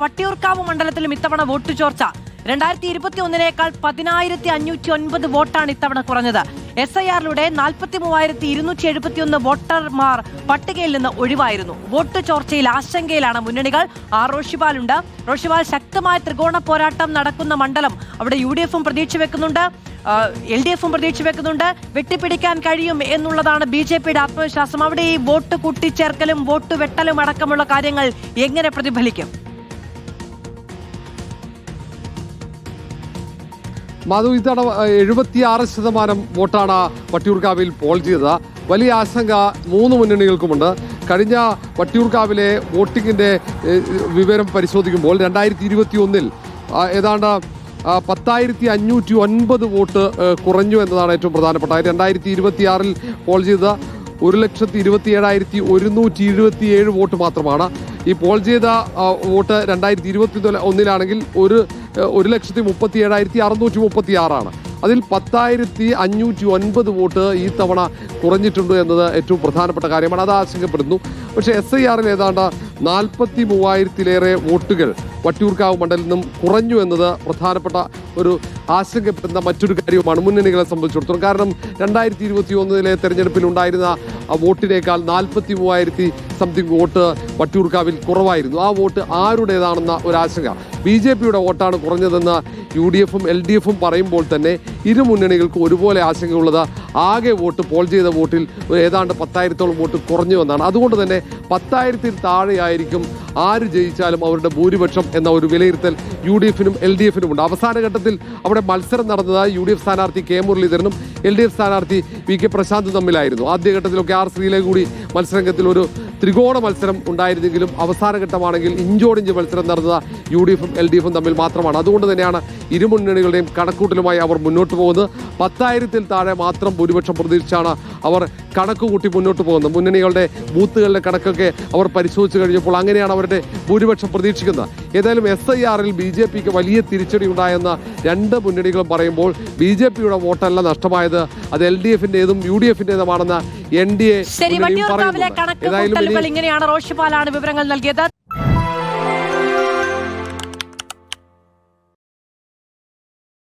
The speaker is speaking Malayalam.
വട്ടിയൂർക്കാവ് മണ്ഡലത്തിലും ഇത്തവണ വോട്ട് ചോർച്ച. 2021 10,509 വോട്ടാണ് ഇത്തവണ കുറഞ്ഞത്. SIR-ലൂടെ 43,271 വോട്ടർമാർ പട്ടികയിൽ നിന്ന് ഒഴിവായിരുന്നു. വോട്ട് ചോർച്ചയിൽ ആശങ്കയിലാണ് മുന്നണികൾ. റോഷിപാലുണ്ട്. റോഷിപാൽ, ശക്തമായ ത്രികോണ പോരാട്ടം നടക്കുന്ന മണ്ഡലം. അവിടെ UDF-ഉം പ്രതീക്ഷ വെക്കുന്നുണ്ട്, LDF-ഉം പ്രതീക്ഷ വെക്കുന്നുണ്ട്. വെട്ടിപ്പിടിക്കാൻ കഴിയും എന്നുള്ളതാണ് BJP-യുടെ ആത്മവിശ്വാസം. അവിടെ ഈ വോട്ട് കൂട്ടിച്ചേർക്കലും വോട്ട് വെട്ടലും അടക്കമുള്ള കാര്യങ്ങൾ എങ്ങനെ പ്രതിഫലിക്കും? മാധു, ഇത്തവണ 76% വോട്ടാണ് വട്ടിയൂർക്കാവിൽ പോൾ ചെയ്തത്. വലിയ ആശങ്ക മൂന്ന് മുന്നണികൾക്കുമുണ്ട്. കഴിഞ്ഞ വട്ടിയൂർക്കാവിലെ വോട്ടിങ്ങിന്റെ വിവരം പരിശോധിക്കുമ്പോൾ 2021 ഏതാണ്ട് 10,509 വോട്ട് കുറഞ്ഞു എന്നതാണ് ഏറ്റവും പ്രധാനപ്പെട്ട. 2026 പോൾ ചെയ്തത് 1,27,177 വോട്ട് മാത്രമാണ്. ഈ പോൾ ചെയ്ത വോട്ട് 2021 1,37,636 അതിൽ 10,509 വോട്ട് ഈ തവണ കുറഞ്ഞിട്ടുണ്ട് എന്നത് ഏറ്റവും പ്രധാനപ്പെട്ട കാര്യമാണ്. അത് ആശങ്കപ്പെടുന്നു. പക്ഷേ SIR-ൽ ഏതാണ്ട് 43,000-ലേറെ വോട്ടുകൾ വട്ടിയൂർക്കാവ് മണ്ഡലത്തിൽ നിന്നും കുറഞ്ഞു എന്നത് പ്രധാനപ്പെട്ട ഒരു ആശങ്കപ്പെടുന്ന മറ്റൊരു കാര്യവുമാണ് മുന്നണികളെ സംബന്ധിച്ചിടത്തോളം. കാരണം 2021 തെരഞ്ഞെടുപ്പിൽ ഉണ്ടായിരുന്ന വോട്ടിനേക്കാൾ 43,000 സംതിങ് വോട്ട് വട്ടിയൂർക്കാവിൽ കുറവായിരുന്നു. ആ വോട്ട് ആരുടേതാണെന്ന ഒരു ആശങ്ക. BJP-യുടെ വോട്ടാണ് കുറഞ്ഞതെന്ന് UDF-ഉം LDF-ഉം പറയുമ്പോൾ തന്നെ ഇരു മുന്നണികൾക്കും ഒരുപോലെ ആശങ്കയുള്ളത് ആകെ വോട്ട് പോൾ ചെയ്ത വോട്ടിൽ ഏതാണ്ട് 10,000-ഓളം വോട്ട് കുറഞ്ഞു എന്നാണ്. അതുകൊണ്ട് തന്നെ 10,000-ൽ താഴെയായിരിക്കും ആര് ജയിച്ചാലും അവരുടെ ഭൂരിപക്ഷം എന്ന ഒരു വിലയിരുത്തൽ UDF-നും LDF-നും ഉണ്ട്. അവസാന ഘട്ടത്തിൽ അവിടെ മത്സരം നടന്നത് UDF സ്ഥാനാർത്ഥി K മുരളീധരനും LDF സ്ഥാനാർത്ഥി VK പ്രശാന്തും തമ്മിലായിരുന്നു. ആദ്യഘട്ടത്തിലൊക്കെ R ശ്രീലേഖ കൂടി മത്സരത്തിൽ ഒരു ത്രികോണ മത്സരം ഉണ്ടായിരുന്നെങ്കിലും അവസാന ഘട്ടമാണെങ്കിൽ ഇഞ്ചോടിഞ്ച് മത്സരം നടന്നത് UDF-ഉം LDF-ഉം തമ്മിൽ മാത്രമാണ്. അതുകൊണ്ട് തന്നെയാണ് ഇരു മുന്നണികളുടെയും കണക്കൂട്ടലുമായി അവർ മുന്നോട്ട് പോകുന്നത്. 10,000-ൽ താഴെ മാത്രം ഭൂരിപക്ഷം പ്രതീക്ഷിച്ചാണ് അവർ കണക്ക് കൂട്ടി മുന്നോട്ട് പോകുന്നത്. മുന്നണികളുടെ ബൂത്തുകളുടെ കണക്കൊക്കെ അവർ പരിശോധിച്ച് കഴിഞ്ഞപ്പോൾ അങ്ങനെയാണ് അവരുടെ ഭൂരിപക്ഷം പ്രതീക്ഷിക്കുന്നത്. ഏതായാലും SIR-ൽ BJP-ക്ക് വലിയ തിരിച്ചടി ഉണ്ടായെന്ന് രണ്ട് മുന്നണികളും പറയുമ്പോൾ BJP-യുടെ വോട്ടല്ല നഷ്ടമായത്, അത് LDF-ന്റേതും UDF-ന്റേതുമാണെന്ന് NDA ഇങ്ങനെയാണ്. റോഷിപാലാണ് വിവരങ്ങൾ നൽകിയത്.